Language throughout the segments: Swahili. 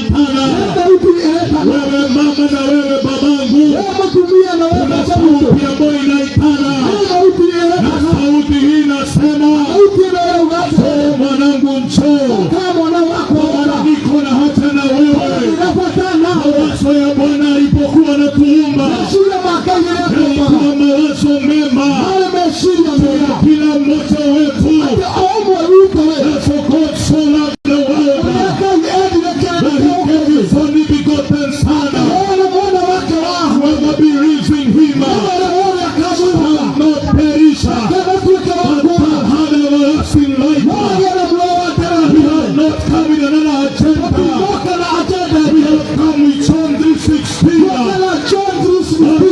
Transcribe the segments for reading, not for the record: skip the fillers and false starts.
inaitana. Wewe mama na wewe babangu, kuna sauti ambayo inaitana. Na sauti hii inasema, njoo mwanangu, njoo. Niko na hata na wewe. Mawazo ya Bwana alipokuwa anatuumba yalikuwa mawazo mema kwa kila mmoja wetu. For God so loved the world that he gave his only begotten Son, whoever believes in him shall not perish but shall have everlasting life. We have not come with another agenda. We have come with John 3:16.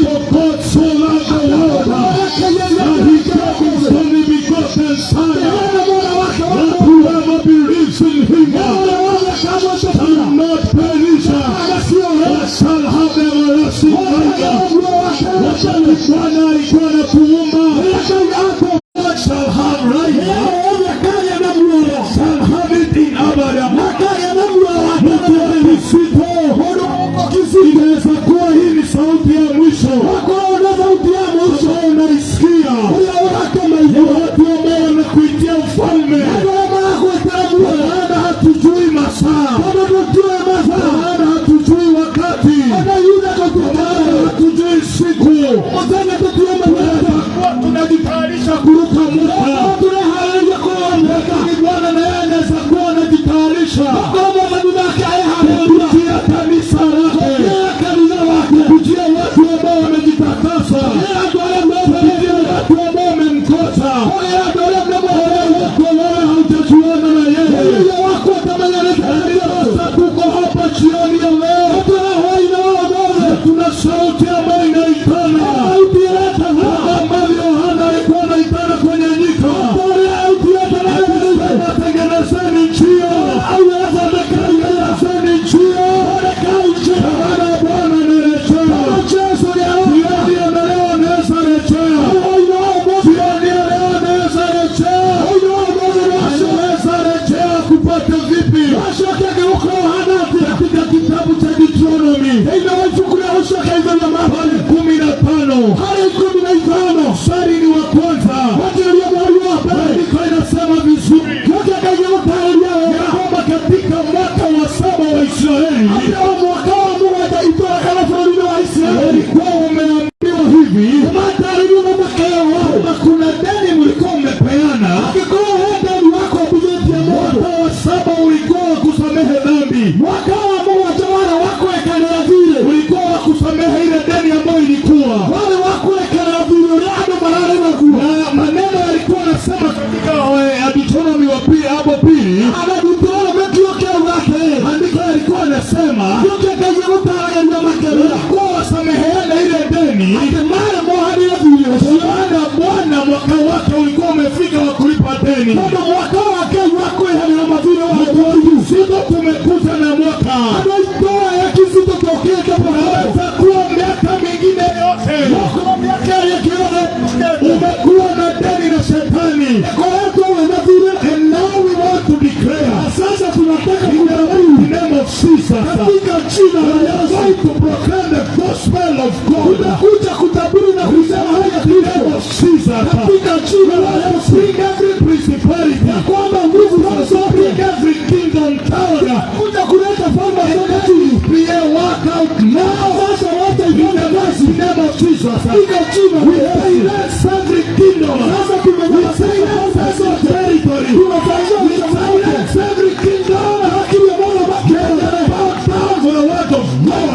For God so loved the world that he gave his only begotten Son, that whoever believes in him shall not perish but shall have everlasting life. Bwana alikuwa anatuumba shall have life, shall have it in abundance. Inaweza kuwa hii ni sauti ya mwisho ambao unaisikia ya watu ambao wanakuitia ufalme. Maana hatujui masaa, maana hatujui wakati, maana hatujui siku. Tunajitayarisha kuruka mwaka, lakini Bwana naye anaweza kuwa anajitayarisha kupitia kanisa lake, kupitia watu ambao wamejitakasa, kupitia watu ambao wamemkosa. Wewe haujajuana na yeye. Sasa tuko hapa jioni ya leo, tuna sauti ambayo inaitana ambavyo Yohana alikuwa anaitana kwenye nyika. Tengenezeni njia, tengenezeni njia, maana Bwana anarejea. Jioni ya leo anaweza rejea. Jioni ya leo anaweza rejea. Anaweza rejea kupata vipi? Katika kitabu cha Deuteronomy 15 mstari ni wa kwanza, Maandiko inasema vizuri ya kwamba katika mwaka wa 7 wa Israeli walikuwa wameambiwa hivi, kama kuna deni mlikuwa mmepeana, mwaka wa 7 ulikuwa wa kusamehe dhambi. Ulikuwa wa kusamehe ile deni ambayo ilikuwa. Na maneno yalikuwa nasema katika Deuteronomy wa pili hapo pili, Maandiko yalikuwa nasema walikuwa wasameheana ile deni, maana Bwana mwaka wake ulikuwa umefika wa kulipa deni. Sisi tumekuja na mwaka, naweza kuwa miaka mingine yote umekuwa na deni na shetani. And now we want to declare in the name of Jesus, we are going to proclaim the gospel of God. In the name of Jesus, bring every principality, bring every kingdom tower, be a workout now. In the name of Jesus, we silence every kingdom, we silence every territory, we silence every kingdom. Bow down for the word of God.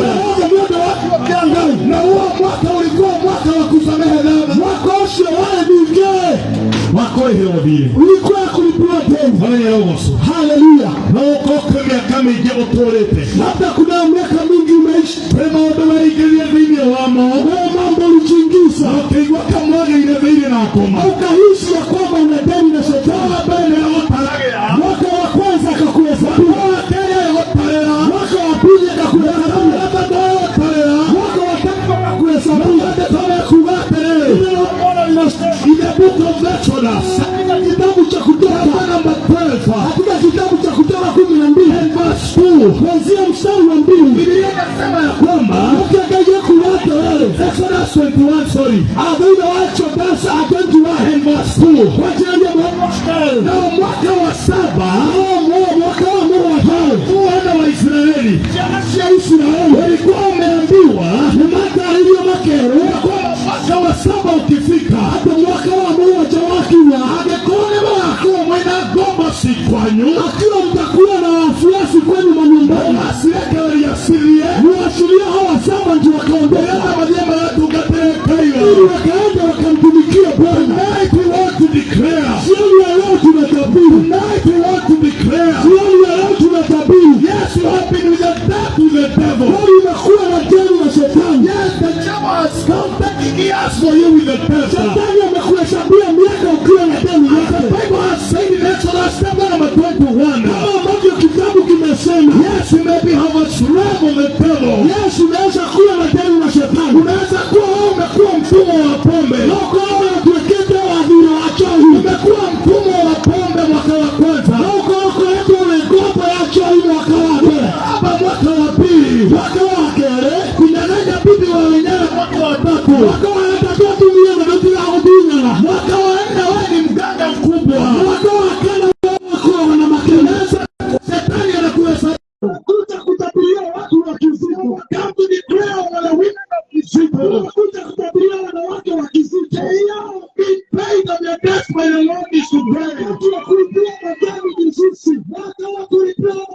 Na huo mwaka ulikuwa mwaka wa kusamehe dhambi. Mwaka hilo vile ulikuwa kulipiwa deni. Haleluya. Na ukoke miaka mingi utorete. Labda kuna miaka mingi umeishi. Prema odoma igelia vini ya wamo. Mambo ulichingisa. Ukigwa kamwaga ile vini na akoma. Ukaishi ya kwamba una deni na shetani. Bene ya otaragea. Mwaka wa kwanza akakuhesabu. Mwaka wa pili akakuhesabu. Mwaka wa tatu akakuhesabu. In the book of Exodus, katika kitabu cha Kutoka namba 12, katika kitabu cha Kutoka 12 verse 2, kuanzia mstari wa 2 Biblia inasema ya kwamba utakaje kuleta wale. Exodus 21 sorry. Abaida wacho basa atanti wa and verse 2. Wachaje mwaka na mwaka wa 7 mwaka wa wana wa Israeli. Jamii ya Israeli walikuwa wameambiwa mwaka iliyomakero mwaka wa 7 ukifika hata mwaka wa moja wakija agekone wako mwena gomba sikwanyu akiwa mtakuwa na wafuasi kwenu manyumbani asiyeke waliyasirie muashiria hawa 7 ndio wakaondoka na majema watu gateka hiyo wakaenda wakamtumikia Bwana. Tonight we want to declare, jioni ya leo tunatabiri. Tonight we want to declare, jioni ya leo tunatabiri. Yes, you have been with the devil. Wewe umekuwa na deni na shetani. Yes, the devil has come taking years for you with the devil. Shetani amekuhesabia miaka ukiwa na deni yake. The Bible has said in Exodus chapter number 21. Kama ambavyo kitabu kimesema. Yes, you maybe have a slave of the devil. Yes, unaweza kuwa na deni na shetani. Unaweza kuwa wewe umekuwa mtumwa wa pombe. Loko tuwekete wadhira wachawi. Umekuwa mtumwa wa pombe mwaka wa kwanza. Loko yetu umegopa yachawi mwaka wa pili. Hapa mwaka wa pili. Mwaka wa kere. Kunyang'anya bibi wa wenyewe mwaka wa 3. Mwaka wa 3 dunia na ndio ya dunia. Mwaka wa 4 wewe ni mganga mkubwa. Mwaka wa 5 wewe na makeleza. Shetani anakuhesabu. Kutabiria watu wa kizimu. Come to declare wale women of kizimu. Kutabiria wanawake wa kizimu. They are being paid on their death by the Lord is to pray. Watu wa kulipia magari kizimu. Watu wa kulipia magari.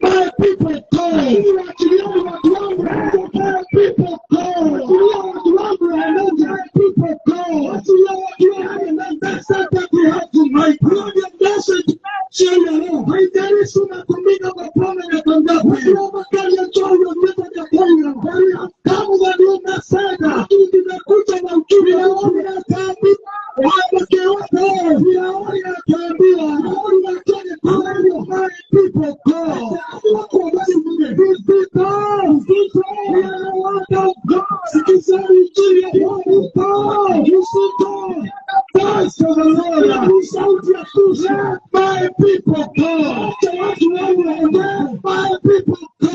My people go. My people go. That's what we have to make. The message children. I tell you soon to me of a prominent and that we have a carrier joy of never the player. Very come with a new message. In the good and give you all that can be. Why the chaos there? We are all that can be. All that can be. My people go. These people. We are the one of God. You say you go. You should go. Thanks to the Lord. You shout your push. My people go. My people go.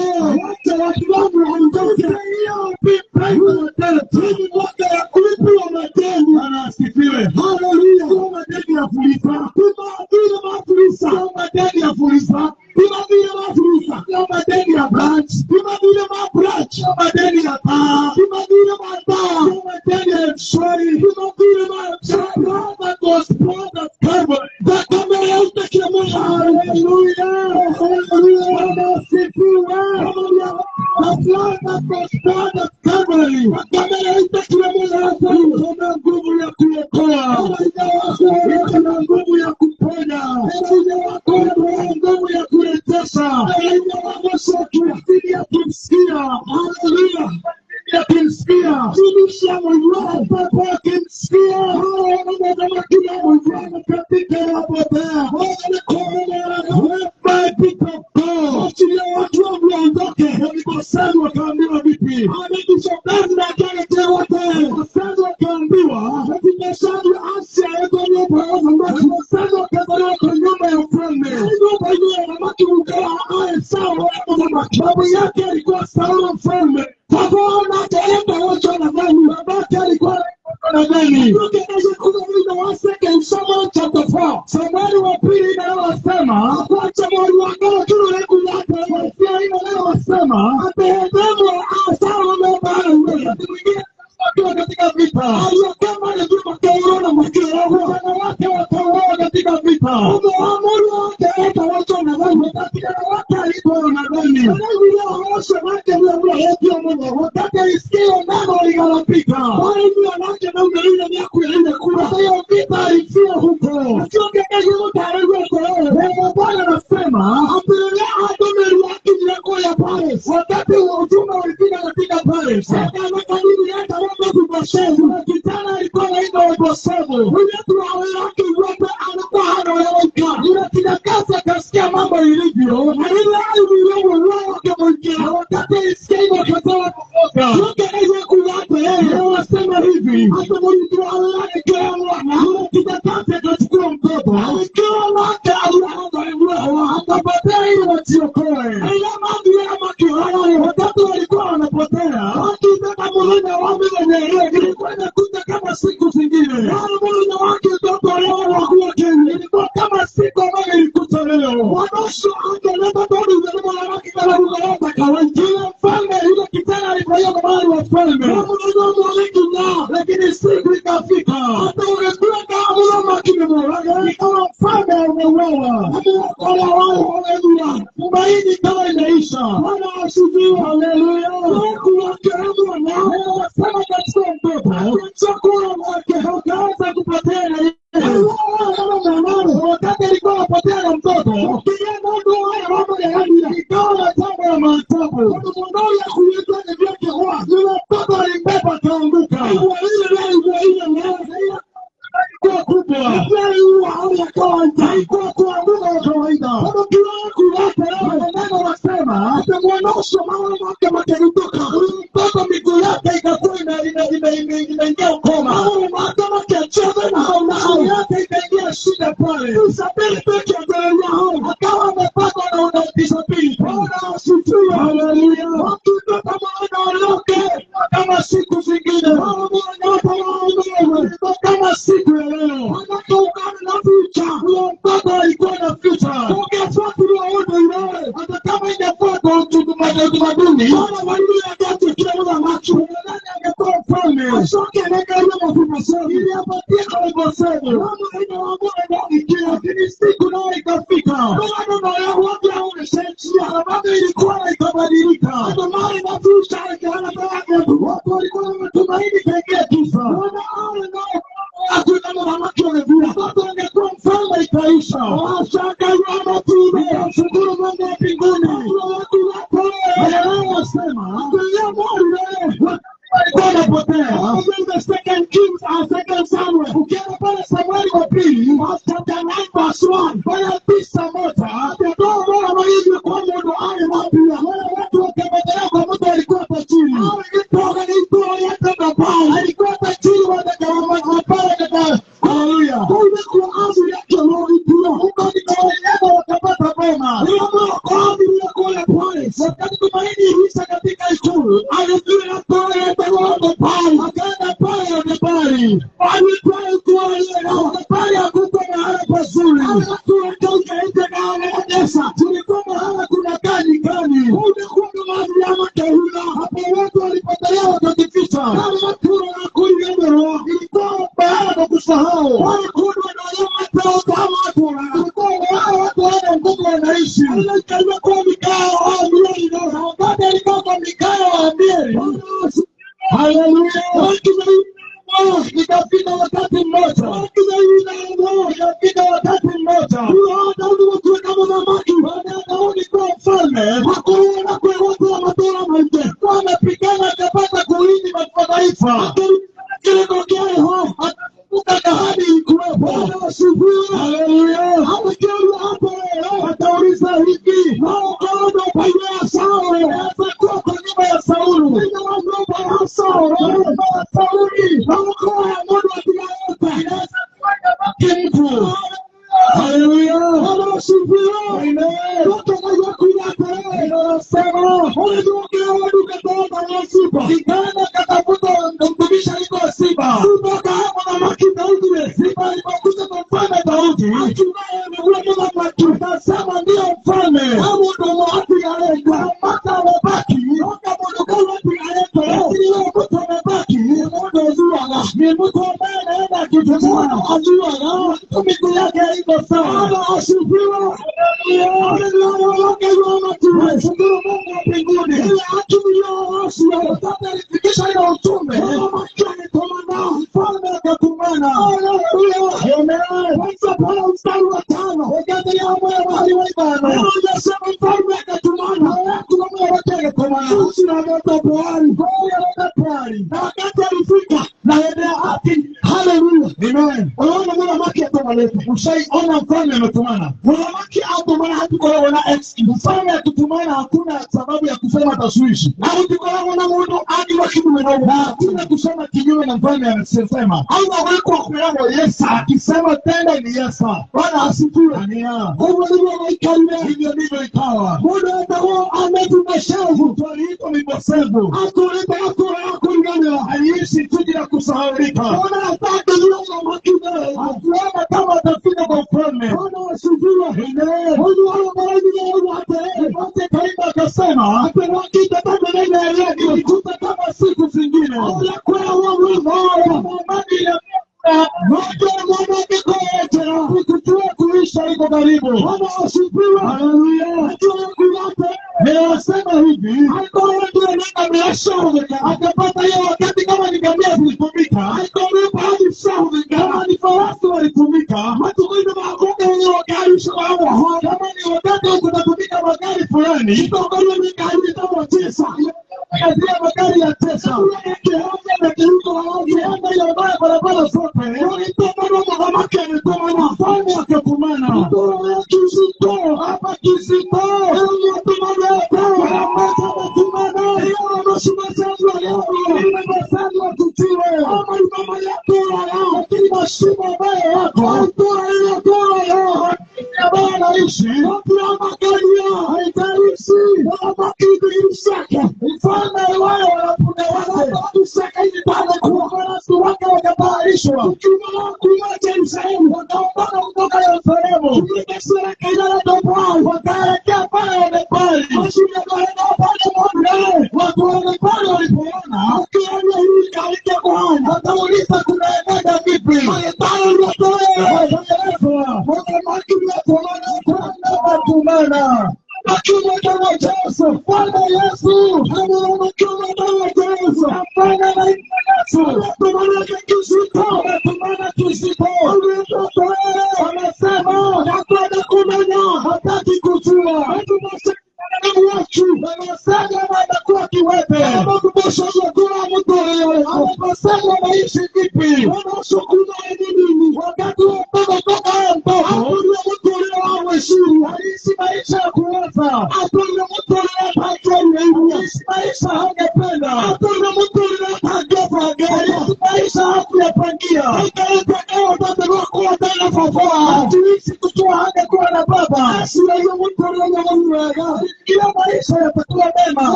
kusikia. Wakati alisikia hivyo akatoa kufoka. Tukaanza kuwapa yeye. Wasema hivi. Hata mtu alale kwa mwana. Kitakati akachukua mtoto. Alikuwa wake alianza akapotea ili wajiokoe. Ila mambo ya makiwa watatu walikuwa wanapotea. Wakitaka mlina wame wenyewe ilikuwa inakuta kama siku zingine. Mlina wake mtoto leo wakuwa Kenya. Ilikuwa kama siku ambayo ilikuta leo. Wanaosho angeleta dodi za mwana wake kama mwana kawaida. Mfalme ile kitana alifanya mali wa mfalme. Mlina mwaliki na lakini siku ikafika. Hata ungekuwa kama mlima kimemwona. Ni kama mfalme umeuawa. Wale wao haleluya. Tumaini kama inaisha. Bwana asifiwe. Haleluya. Mungu akiremwa na wasema katika mtoto. Chakula wake hakaanza kupotea na wakati alikuwa anapotea na mtoto. Kile mambo haya mambo ya hadi ikawa jambo la maajabu. Mungu ya kuweza ni vyake kwa. Yule mtoto alimbeba kaanguka. Kwa kubwa. Yeye akawa kuanguka kawaida. Kama kila kulata neno wasema hata mwanasho mama wake makerutoka. Mtoto miguu yake ikakuwa inaingia ukoma. Mama wake acheza na hao yake ikaingia shida pale. Usafiri peke yake akawa amepatwa na udisabili. Bwana asifiwe. Haleluya. Watoto kama wanaondoke kama siku zingine. Kama siku ya leo. Wanatokana na future. Mtoto alikuwa na future. Ungefuatilia wote ile. Hata kama ingefuata utamaduni. Bwana walio wakati kila mmoja macho. Nani angetoa mfalme? Ashoke angalia mafumasoni. Ili apatie kwa msemo. Mama inaamua ndani kila kile siku nayo ikafika. Bwana na yao wote wameshaachia. Sababu ilikuwa ikabadilika. Hata mali na future ikaanza kuwa. Watu walikuwa wanatumaini pekee kisa. Bwana nao hakuna mama kiona watu wangekuwa mfalme ikaisha. Washaka yama tu shukuru Mungu wa mbinguni. Watu wako wanasema ndio Mungu wanapotea. The second Kings and second Samuel. Ukienda pale Samueli wa pili chapter 9 verse 1. Pale tisa moja ndio Bwana mwenyewe kwa Mungu ale mapia. Watu wakabadilika kwa mtu alikuwa tajiri. Alikuwa ni hata baba. Alikuwa tajiri wa kama haleluya. Mungu kwa azuri yake Mungu pia. Mungu ni kwa wakapata boma. Mungu kwa ajili ya kule pale. Wakati tumaini hisa katika ikulu. Alikuwa pale kwa pale. Akaenda pale pale. Alikuwa kwa yeye. Pale hakuwa mahali pazuri. Alikuwa kauka nje na anaendesha. Tulikuwa mahali kuna kani. Mungu kwa mahali ya makahuna. Hapo watu walipotelea wakajificha. Watu wanakuja ndio. Ilikuwa baada kusahau. Walikuwa wanayama kama watu wana nguvu wanaishi. Alikuwa kwa mikao au milioni na wakati alikuwa kwa mikao wa mbili. Haleluya. Ikafika wakati mmoja. Ikafika wakati mmoja. Daudi wakiwa kama mamaki. Daudi kwa mfalme. Hakuona kwa watu wa madola mwenye. Wanapigana akapata kulinda mataifa. Kile kokeo ukakahadi kuwepo. Haleluya. Hapo hapo atauliza hiki. Naokodo paya Sauli. Atakuwa kwa nyumba ya Sauli. Ndio mambo ya Sauli. Sauli. Naokoa Mungu akiyaota. Kimtu. Haleluya. Asifiwe. Amen. Toto moja kuyapa. Inasema. Unajua ukatoa Siba. Kikaenda katafuta mtumishi alikuwa Siba. Siba kama na maki Daudi. Siba alikuja kwa mfalme Daudi. Akiwaye ule mwana wake. Nasema ndio mfalme. Hapo ndo watu yaleka. Mata wabaki. Kama ndo watu yaleka. Ndio mtu anabaki. Ndio zua. Ni mtu ambaye anaenda kitumwa. Ajua na miguu yake iko sawa. Asifiwe. Shukuru Mungu wa mbinguni. Ile atumio sio sasa alifikisha ile utume. Makani komanda mfalme akatumana. Haleluya. Amen. Kwanza pale mstari wa 5. Wakati ya moyo wa ibada. Anasema mfalme akatumana. Kuna wakati komanda. Sina ndoto bali. Na wakati alifika na yeye haki Hallelujah. Amen. Unaona mwanamke atomaleta. Ushaiona mfalme ametumana. Mwanamke atomana hatukolewa na ex. Mfalme atutumana hakuna sababu ya kusema taswishi. Na hatukolewa na mtu hadi wakidume na uba. Hakuna kusema kinyume na mfalme anasema. Au wako kuelewa Yesu akisema tenda ni Yesu. Bwana asifiwe. Amina. Mungu ndiye anaikalia. Hivyo ndivyo ikawa. Mungu atakuwa ametumeshavu. Tualipo mimosevu. Atuleta kulingana. Aliishi tuji na kusahaulika. Bwana ataka yule makine. Atuona kama atafika kwa mfalme. Bwana asifiwe. Amen. Mungu anabariki wote. Wote kaimba akasema. Atawakita kama nene yeye. Ikuta kama siku zingine. Ala kwa wangu moyo. Mamadi ya Mungu mwana kututua kuisha iko karibu. Bwana asifiwe. Haleluya. Ninasema hivi, haiko watu wanaenda biashara akapata hiyo wakati kama ni ngamia zilitumika. Haiko mtu hadi sawa kama ni farasi walitumika. Watu wengi wanakoka hiyo gari shamba. Kama ni wakati kunatumika magari fulani, itaongoza ni gari kama tesa. Kazi ya magari ya tesa. Na kiruko hawajianda ya barabara zote. Ndio mwanamke alikuwa na mfalme akatumana. Ndio kizito hapa kizito.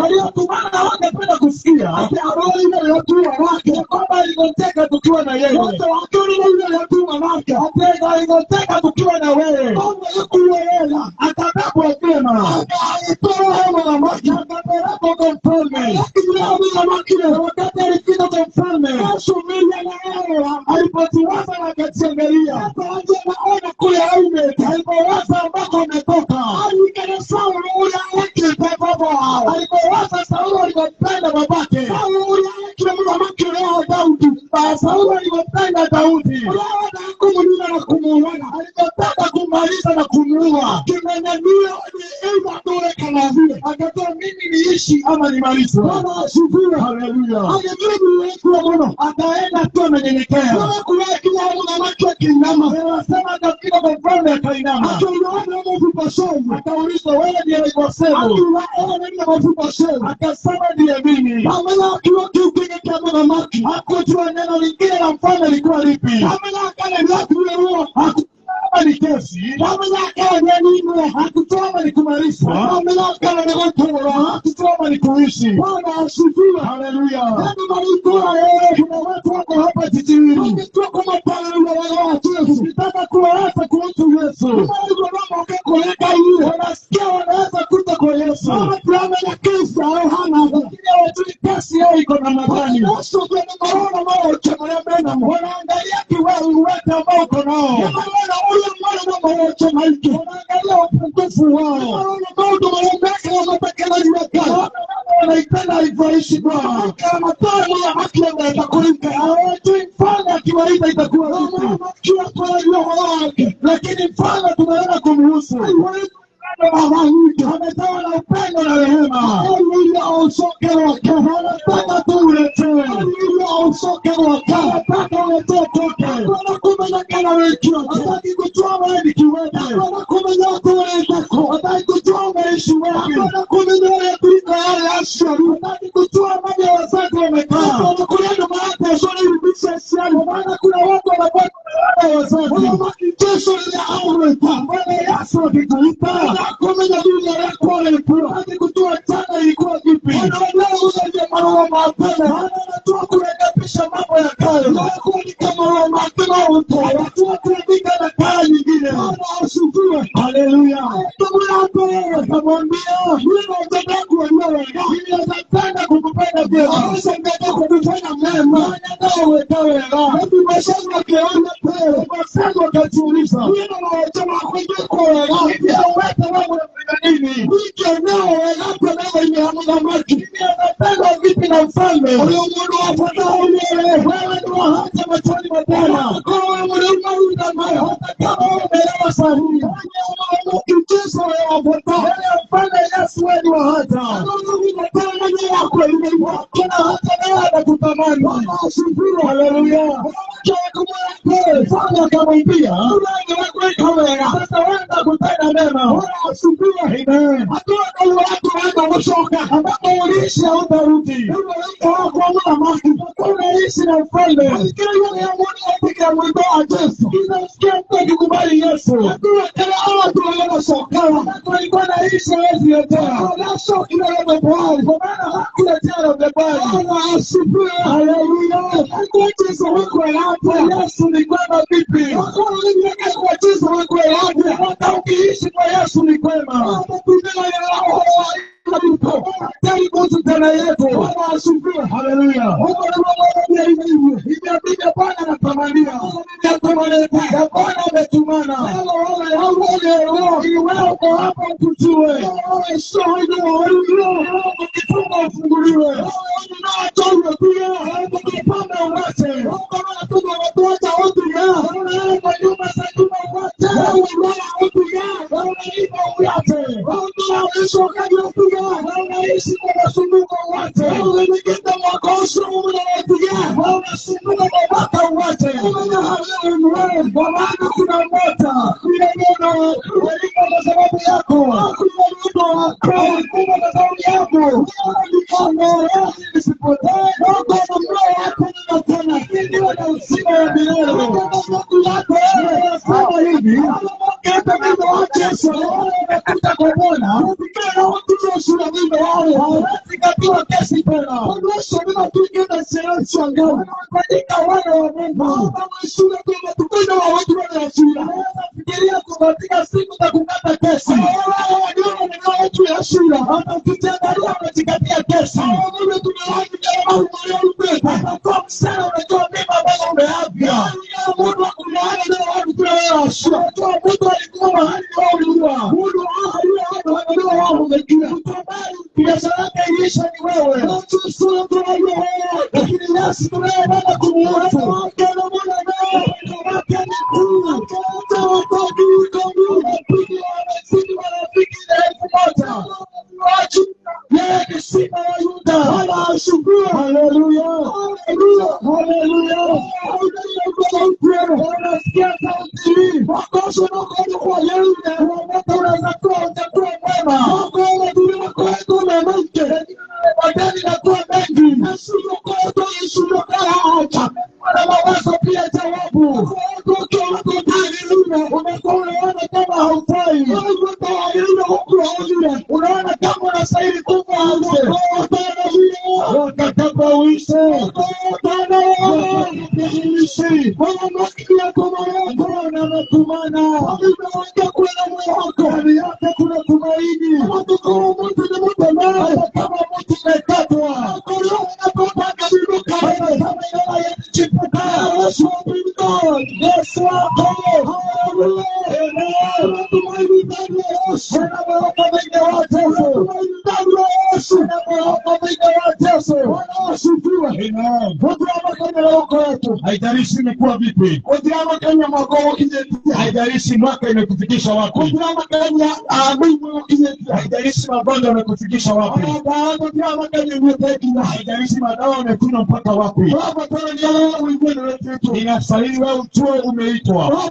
Waliotumana wangependa kusikia. Habari ile yote wake ya kwamba alikoteka tukiwa na yeye. Wote wakini na yule yatima nake. Ateka alikoteka tukiwa na wewe. Mungu yukuwa yela. Atakapo akema. Alitoa hema na maki. Akapeleka kwa mfalme. Lakini ya maki. Wakati alifika kwa mfalme. Yesu milia na yeye. Alipotiwaza na kachiangalia. Akaanza naona kule aume. Alipowaza ambako ametoka. Alikana Sauli ule yake baba. Alipowaza Sauli alipenda babake. Sauli ule yake mwanamke leo Daudi. Sauli alipenda Daudi. Leo kumulinda na kumuona. Alipotaka kumaliza na kumuua. Kimenyanyua ila dole kama vile. Akatoa mimi niishi ama nimalize. Bwana asifiwe. Haleluya. Haleluya. Kwa Mungu ataenda tu amenyenyekea. Kuna kila mwanamke akinama. Anasema atafika kwa mfalme akainama. Akaona mfupa somo. Akauliza wewe ndiye aliyosema. Akasema ndiye mimi. Amela akiwa kiukinga kama mwanamke. Hakujua neno lingine la mfalme lilikuwa lipi. Amela akana watu wao. Ni kesi. Amela akana nini? Hakutoa ni kumaliza. Amela akana ni kutoa. Hakutoa ni kuishi. Bwana asifiwe. Haleluya. Ndio malikuwa kuna watu wako hapa jijini. Ukitoka kama pale watu ukitaka kuwaasa kuhusu Yesu. Mungu anaomba kuleta hiyo. Wanasikia wanaweza kuja kwa Yesu. Kama na kesi au hana. Ile watu kesi yao iko na madhani. Yesu ndio anaona mao chama mena. Wanaangalia kiwango wote ambao uko nao. Wanaona ule mwana wa chama hiki. Wanaangalia upungufu wao. Wanaona bado wanataka wanataka yake. Wanaipenda hivyoishi Bwana. Kama tano ya haki yatakulika. Hawatu mfano akiwaita itakuwa vipi? Kila kwa hiyo wake. Lakini mfano tunaenda kumhusu. Ametawa na upendo na rehema. Haleluya. Usoke wake. Anataka tuuletee. Haleluya. Usoke wake. Anataka uletee toke. Kuna kumenya kana wekiwa. Hataki kutoa wewe kiwete. Kuna kumenya kuletako. Hataki kutoa umeishi wewe. Kuna kumenya wewe kuliko yale ashauri. Hataki kutoa maji ya wazazi wamekaa. Kuna kulendo maana sio ni bisha siano. Maana kuna watu wanapata wazazi. Wanabaki kesho ya amri. Bwana Yesu akikuita. Kumenya dunia yako ilikuwa hadi kutoa tena ilikuwa vipi? Wanaelewa usaje mara mapema. Wanatoa kurekebisha mambo ya kale. Ilikuwa ni kama mapema wote. Watu kuandika na kale nyingine. Asifiwe. Haleluya. Akamwambia, "Mimi nataka wewe. Mimi nataka kukupenda pia. Nataka kukufanya mema. Nataka wewe. Hebu mashaka kiona pale. Mashaka katuliza. Mimi nataka kuingia kwa wewe. Nini? Wiki nao hapo nao imehamia maji. Mimi nataka vipi na mfalme? Huyo mwana afuatao wewe ndio hata machoni mapana. Kwa wewe mwana kama hata kama umeelewa sahihi. Ukitesa wewe afuatao mfalme Yesu wewe ndio hata. Mungu nataka mwenye wako ile kuna hata naye atakutamani. Asifiwe. Haleluya. Fanya kama pia. Sasa wenda kutenda mema. Asifiwe. Amen. Hakuna watu wanaoshoka ambapo uliishi au tarudi. Kwa mwana maki unaishi na mfalme. Kila yule anayepika mwendo wa Yesu. Kinasikia kukubali Yesu. Hakuna kila watu wanaoshoka. Tulikuwa naishi hizi yote. Na shoki na mbali. Kwa maana hakuna tena mbali. Asifiwe. Haleluya. Hakuna Yesu wako hapa. Yesu ni kwema vipi? Hakuna nini kwa Yesu wako hapa. Hata ukiishi kwa Yesu ni kwema. Haleluya. Ibia Bwana anatamania. Bwana ametumana. Ili wewe uko hapa kujue. Sio ndio ukifunga ufunguliwe. Ndio pia ukipanda uache. Kama tuna watu wote ya. Kwa nyuma sasa wote. Wao watu ya. Wanaiba uache. Ndio Yesu akajipiga. Wanaishi kwa suluhu wote. Wengine makosa wanapiga. Wanasumbuka kwa wote. Kwa maana kuna moto. Ile neno walipo kwa sababu yako. Kuna moto kwa sababu yako. Ni kama nisipotee. Kwa moyo wako na tena. Ndio na usima ya milele. Kama hivi. Kama mimi wa Yesu. Nakuta kwa Bwana. Ukikana watu wa shule wao. Katiwa kesi tena. Yesu bila tukienda sayansi angalau. Katika wana wa Mungu. Baba mwisho kwa tukenda wa watu wa shida. Fikiria kukatika siku za kukata kesi. Wao ndio watu ya shida. Hata ukiangalia unajikatia kesi. Wewe tumewahi kama umeona kwa msana unajua mema ambayo umeavya. Mungu akulaani na watu kwa shida. Mungu alikuwa mahali wao ulikuwa. Mungu alikuwa wao umekia. Biashara yake ilisha ni wewe. Watu sio tunajua lakini Yesu tunayeenda kumuona. Kana Mungu anaye unaona kama unastahili kufa haijalishi imekuwa vipi, haijalishi mwaka imekufikisha wapi, haijalishi magonjwa yamekufikisha wapi, haijalishi madawa yamekunywa mpaka wapi, inastahili wewe utue umeitwa,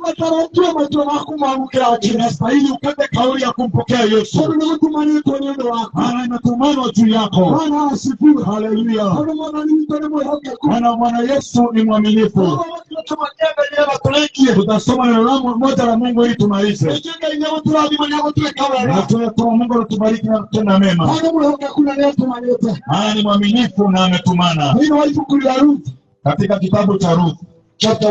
inastahili ukate kauli ya kumpokea Yesu. Maana imetumanwa juu yako. Haleluya. Bwana Yesu ni mwaminifu. Tutasoma neno moja la Mungu ili tumalize. Na tunaomba Mungu atubariki na kutenda mema. Maana ni mwaminifu na ametumana. Katika kitabu cha Ruth chapter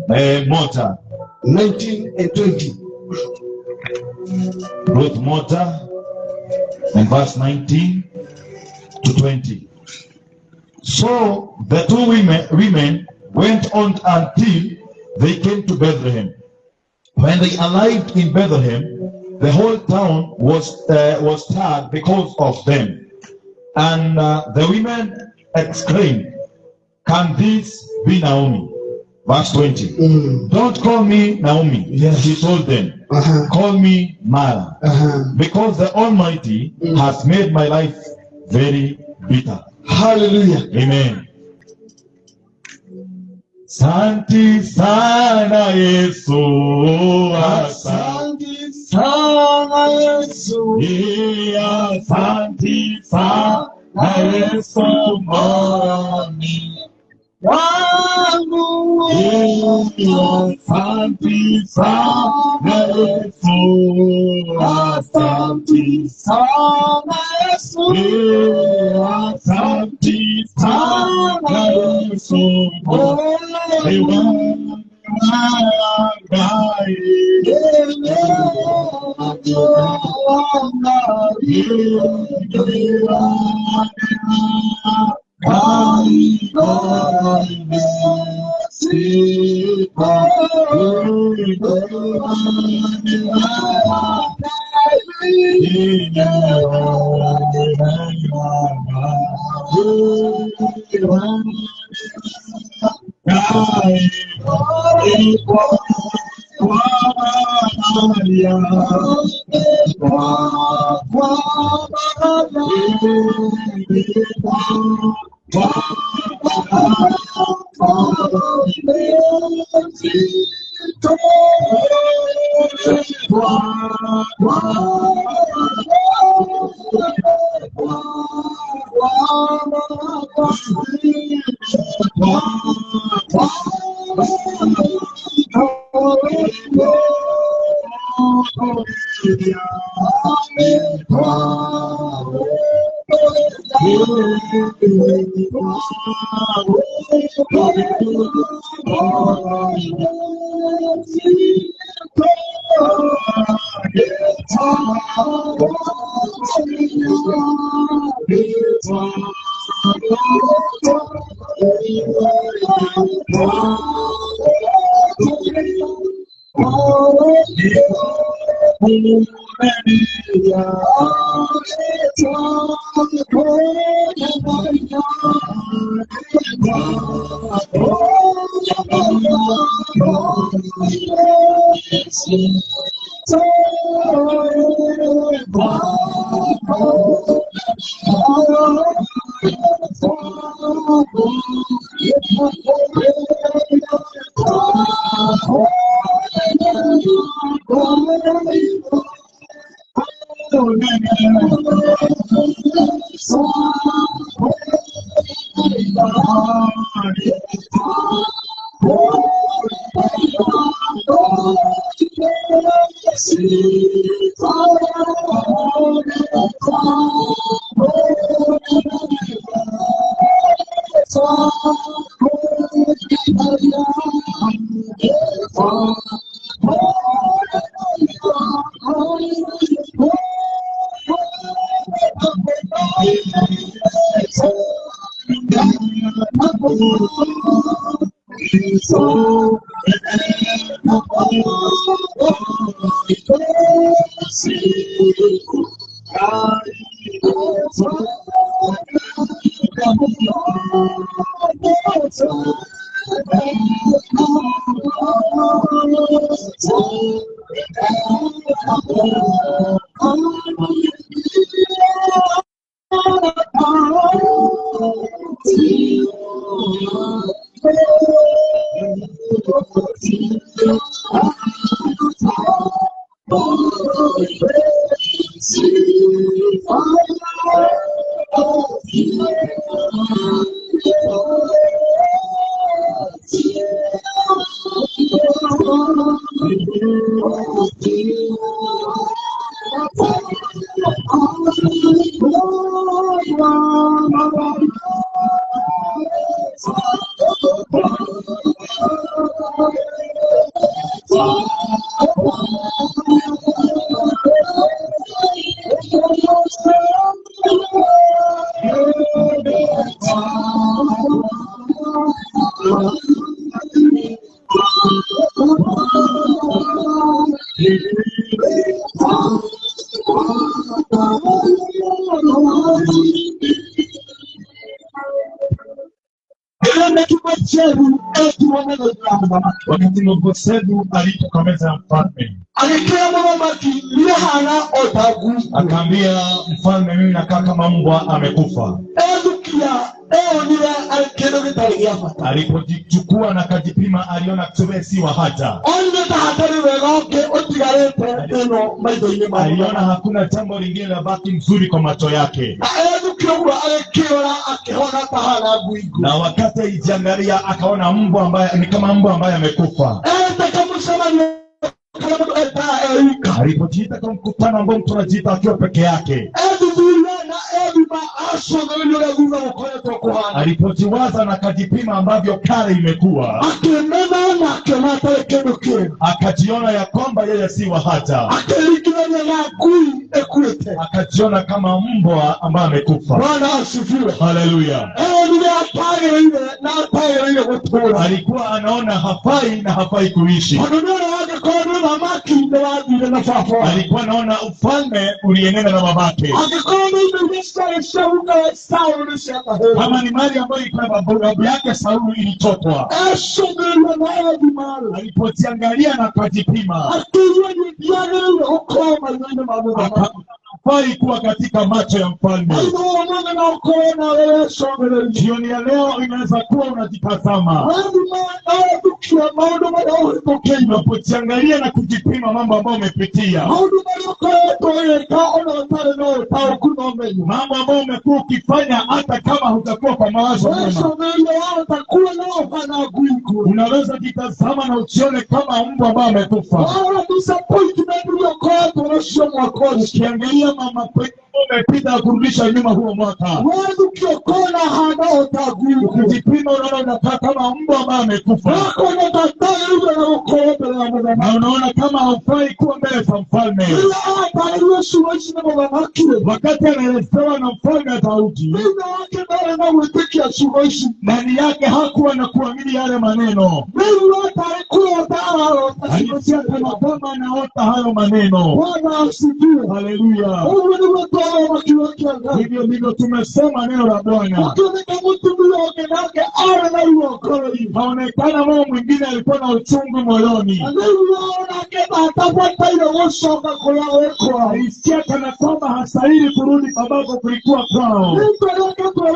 1 moja 19 and 20. Ruth moja and verse 19 to 20. So the two women went on until they came to Bethlehem. When they arrived in Bethlehem, the whole town was stirred because of them. And the women exclaimed, "Can this be Naomi?" Verse 20. "Don't call me Naomi," she told them. "Call me Mara, because the Almighty has made my life very bitter." Hallelujah. Amen. Asante sana Yesu, asante sana Yesu, asante sana Yesu mwami wangu, asante sana Yesu, asante sana Yesu, asante sana Yesu, Wakati Mefibosethi alipokameza mfalme, akaambia mfalme, mimi nakaa kama mbwa amekufa. Alipojichukua na kajipima, aliona kusema si wa haja. Aliona hakuna jambo lingine la baki mzuri kwa macho yake. Na wakati alijiangalia akaona mbwa ambaye ni kama mbwa ambaye amekufa. Alipojiita kwa mkutano ambao mtu anajiita akiwa peke yake, alipojiwaza na kajipima ambavyo kale imekuwa, akajiona ya kwamba yeye si wa haja. Akajiona kama mbwa ambaye amekufa. Bwana asifiwe. Haleluya. Alikuwa anaona hafai na hafai kuishi. Alikuwa anaona ufalme ulienenda na babake. Kama ni mali ambayo ilikuwa babu yake Sauli ilichotwa. Alipojiangalia na kujipima, hafai kuwa katika macho ya mfalme. Jioni ya leo inaweza kuwa unajitazama, unapojiangalia na kujipima mambo ambayo umepitia, mambo ambayo umekuwa ukifanya hata kama hutakuwa kwa mawazo mema. Unaweza jitazama na uchione kama mbwa ambaye amekufa. Ukiangalia mama umepita kurudisha nyuma huo mwaka. Wewe ukiokona hana utagumu. Ukijipima unaona unakaa kama mbwa ambaye amekufa. Wako unatatana yule na ukoyote na mbwa. Na unaona kama haufai kuwa mbele za mfalme. Ila hata Yesu waishi na baba yake. Wakati anaelezewa na mfalme Daudi. Ndio wake ndio anamwitikia Yesu. Ndani yake hakuwa na kuamini yale maneno. Ndio hata alikuwa dawa. Alisikia kama kama anaota hayo maneno. Bwana asifiwe. Haleluya. Wewe ni mtu wa kiwake anga. Hivyo ndivyo tumesema neno la Bwana. Ukiona mtu mmoja nake awe na uokozi. Haonekana mama mwingine alikuwa na uchungu moyoni. Anaona kama atapata ile washoka kwa wako. Alisikia kana kwamba hastahili kurudi sababu kulikuwa kwao. Mtu wake kwa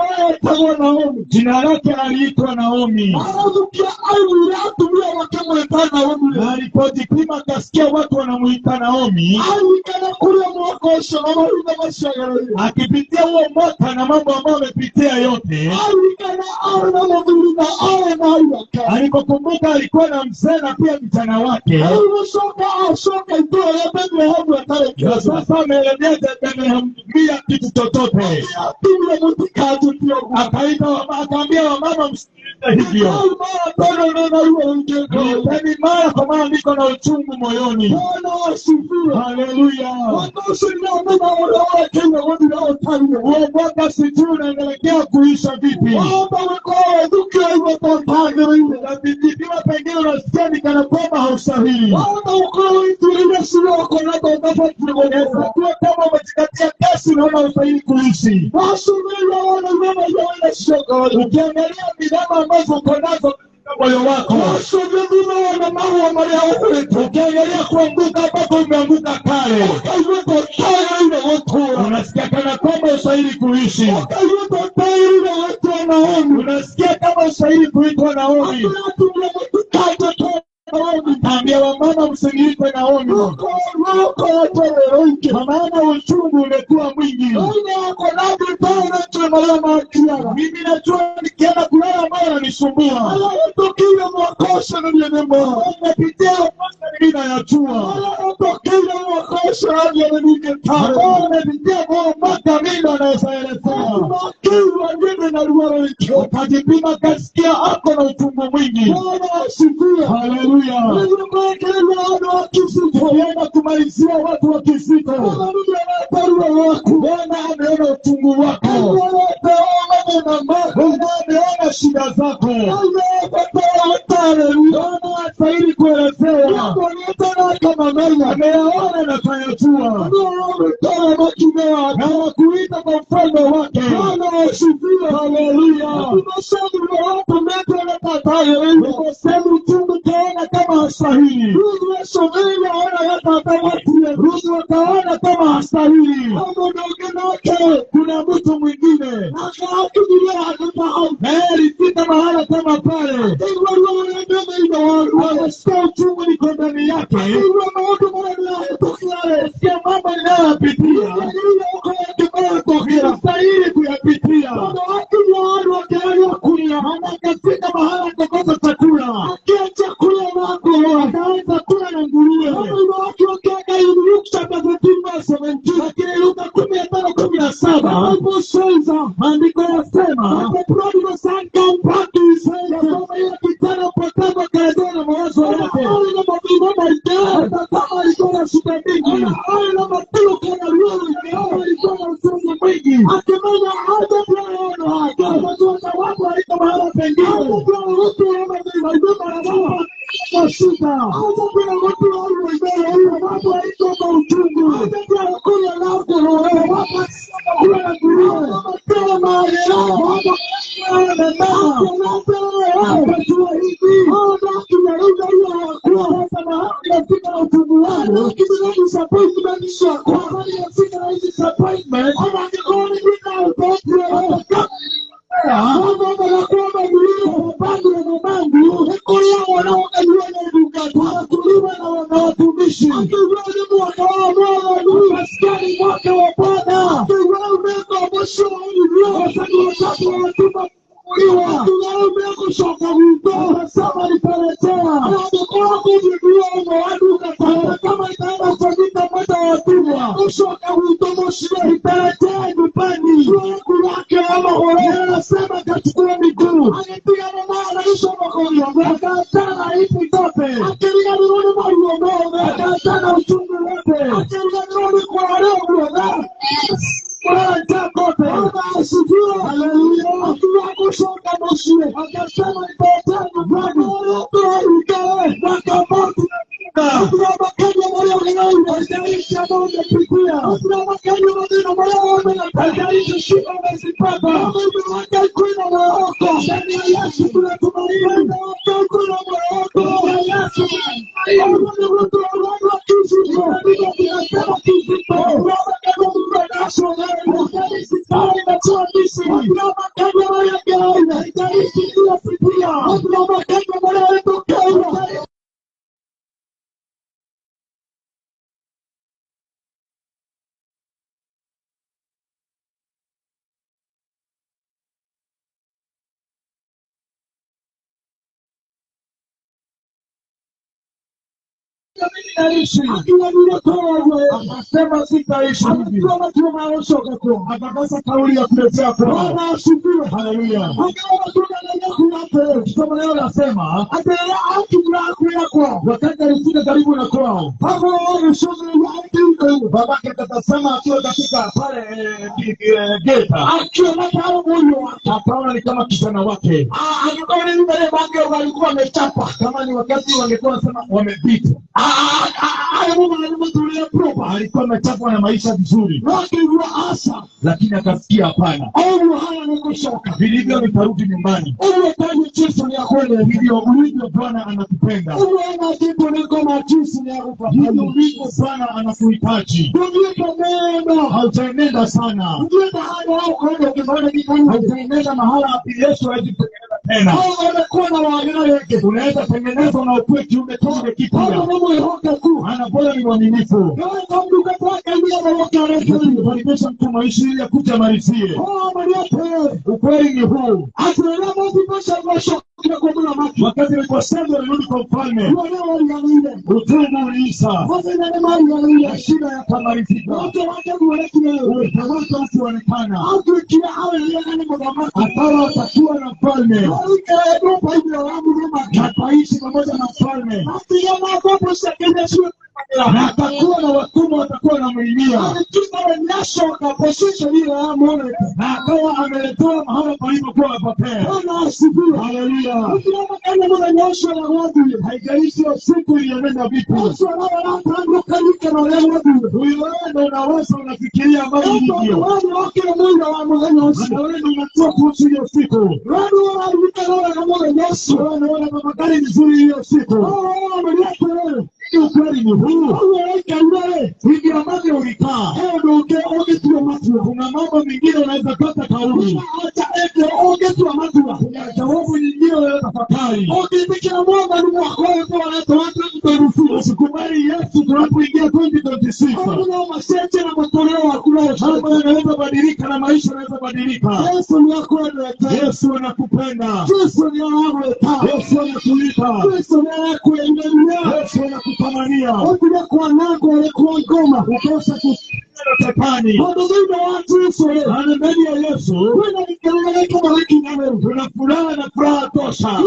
Naomi. Jina lake aliitwa Naomi. Anazukia aibu ya tumia wakamwita Naomi. Na alipojipima akasikia watu wanamuita Naomi. Alikana kule mwakosha na mashagari. Akipitia huo mwaka na mambo ambayo amepitia yote. Alikana aona mzuri na aona yake. Alipokumbuka alikuwa na mzee na pia mjana wake. Alishoka itoa ya Bethlehem ya Tareki. Na sasa ameelezea Bethlehem bila kitu chochote. Tumia mtikaji pia. Akaambia wamama msikilize hivyo. Yaani mara kwa mara niko na uchungu moyoni. Bwana asifiwe. Haleluya. Huo mwaka sijui unaendelea kuisha vipi. Najipima pengine unasikia ni kana kwamba haustahili. Kwa kama umejikatia kesi unaona haustahili kuishi. Ukiangalia bidhaa ambazo uko nazo moyo wako. Ukiangalia kuanguka hapo umeanguka kale. Unasikia kana kwamba usahili kuishi. Unasikia kama usahili kuitwa Naomi. Tambia wamama msiniite Naomi. Kwa maana uchungu umekuwa mwingi. Mimi najua nikienda kulala ambayo ananisumbua. Umepitia mwaka ninayajua. Umepitia mwaka mimi anayesaelezea. Ukajipima kasikia ako na uchungu mwingi. Haleluya. Tukienda kumalizia watu wa Kisito. Bwana ameona uchungu wako. Bwana ameona shida zako. Bwana hastahili kuelezewa. Ameyaona na kuyajua. Na kuita kwa mfalme wake. Haleluya. Ukosema uchungu taona kama hastahili. Rusi wataona kama hastahili. Kuna mtu mwingine naye alifika mahala kama pale. Anasikia uchungu niko ndani yake. Anasikia mambo ninayoyapitia. Hastahili kuyapitia. Anakafika mahala kukosa chakula. Akaanza kula na nguruwe. Lakini Luka 15:17 maandiko yanasema kijana mpotevu akarejea na mawazo yake. Hata kama alikuwa na shida mingi, alikuwa na uchungu mwingi, akimenya hata watu waliko mahala pengine. Kusoka hutomoshia ipelekea nyumbani. Mungu wake amahore. Anasema kachukua miguu. Anipiga na isho makoyo. Akatana ipi tope. Akiliga nirudi mariombe. Akatana uchungu wote. Akiliga nirudi kwa leo. Mwana kote. Anasifiwa. Haleluya. Akiwakushoka moshie. Akasema ipelekea nyumbani. Ikawe. Wakamoti. Tunabakanya moyo wangu. Haijalisha moja pikia. Tunabakanya moyo wangu. Haijalisha shida umezipata. Mungu wake kuna moyo wako. Ndani ya Yesu tunatumaini. Mungu wake kuna moyo wako. Ndani ya Yesu. Mungu wake kuna kizito. Mungu anasema kizito. Tunabakanya Mungu anasema. Haijalishi sana inatoa kisi. Tunabakanya moyo wangu. Haijalishi kila sikia. Tunabakanya moyo wangu. Akiwa nilotoa akasema sitaishi hivi. Akakasa kauli ya kuletea kwa asifiwe. Haleluya. Akawa tunanena kusoma leo nasema ataendelea akimlakuya kwao. Wakati alifika karibu na kwao, hapo walishoga watu babake akasema akiwa katika pale geta. Akiwa na hao moyo akaona ni kama kijana wake. Akaona ni wale bange walikuwa wamechapa. Kama ni wakati wangekuwa wanasema wamepita. Alikuwa amechapwa na maisha vizuri. Lakini akasikia hapana. Vilivyo vitarudi nyumbani. Hivyo ulivyo Bwana anakupenda. Hivyo ulivyo Bwana anakuhitaji. Hautaenenda sana. Hautaenenda mahala Yesu hawezi kutengeneza tena. Unaweza tengenezwa na upweke umetonge kipya. Ana bora ni mwaminifu. Kubarikisha mtu maisha ili akuja malizie. Ukweli ni huu. Wakati aliposema alirudi kwa mfalme, utumwa uliisha. Na shida yakamalizika. Utawaka ukionekana. Akawa atakuwa na mfalme. Ataishi pamoja na mfalme. Na atakuwa na watumwa watakuwa na mwilia. Na akawa ameletewa mahala palipokuwa apatea. Haleluya. Haijalishi siku ilionenda vipi. Huyo unaweza unafikiria ambayo hivyo. Unaweza unatoa kuhusu hiyo siku. Unaona mabakari nzuri hiyo siku. Ukweli ni huu. Hivi ambavyo ulikaa. Kuna mambo mengine unaweza pata kauli. Kuna jawabu nyingine unaweza tafakari. Usikubali Yesu tunapoingia 2026. Mambo yanaweza badilika na maisha yanaweza badilika. Yesu anakupenda. Yesu anakuita. Yesu anakutamania. Ukosa kusikia Shetani. Na ndani ya Yesu kuna furaha na furaha tosha.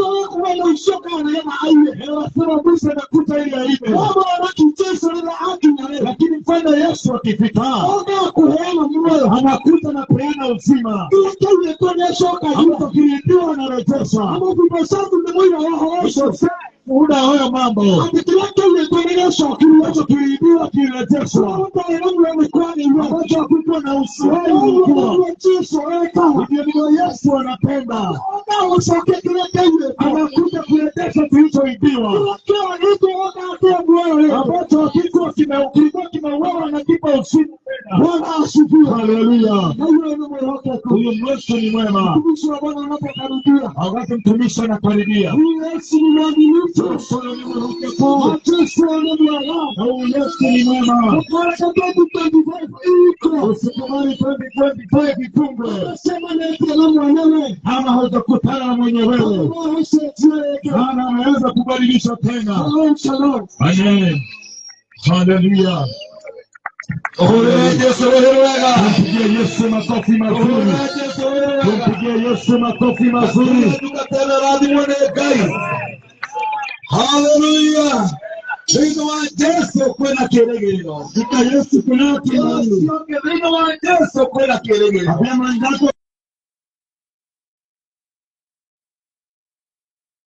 Sema Musa nakuta ili aibe. Lakini mfano Yesu akifika anakuta na kuena uzima. Hamtakiribiwa na rejesha. Muda hayo mambo. Kilicho kiribiwa kirejeshwa. Ambacho hakukuwa na usiwai ulikuwa. Hivyo ndio Yesu anapenda. Anakuja kurejesha kilichoibiwa. Ambacho hakikuwa kimeuawa na kipa usiku tena. Bwana asifiwe. Haleluya. Huyo Yesu ni mwema. Wakati mtumishi anakaribia. Yesu ni mwaminifu. Yesu ni mwema. Usikubali 2025 vitungwe. Ama hautakutana na mwenye wewe. Maana anaweza kubadilisha tena. Amen. Haleluya. Tumpigie Yesu makofi mazuri. Tumpigie Yesu makofi mazuri. Hallelujah. Thĩinĩ wa Jesũ kwĩna kĩĩrĩgĩrĩro. Thika Yesu kuna tumaini. Thĩinĩ wa Jesũ kwĩna kĩĩrĩgĩrĩro.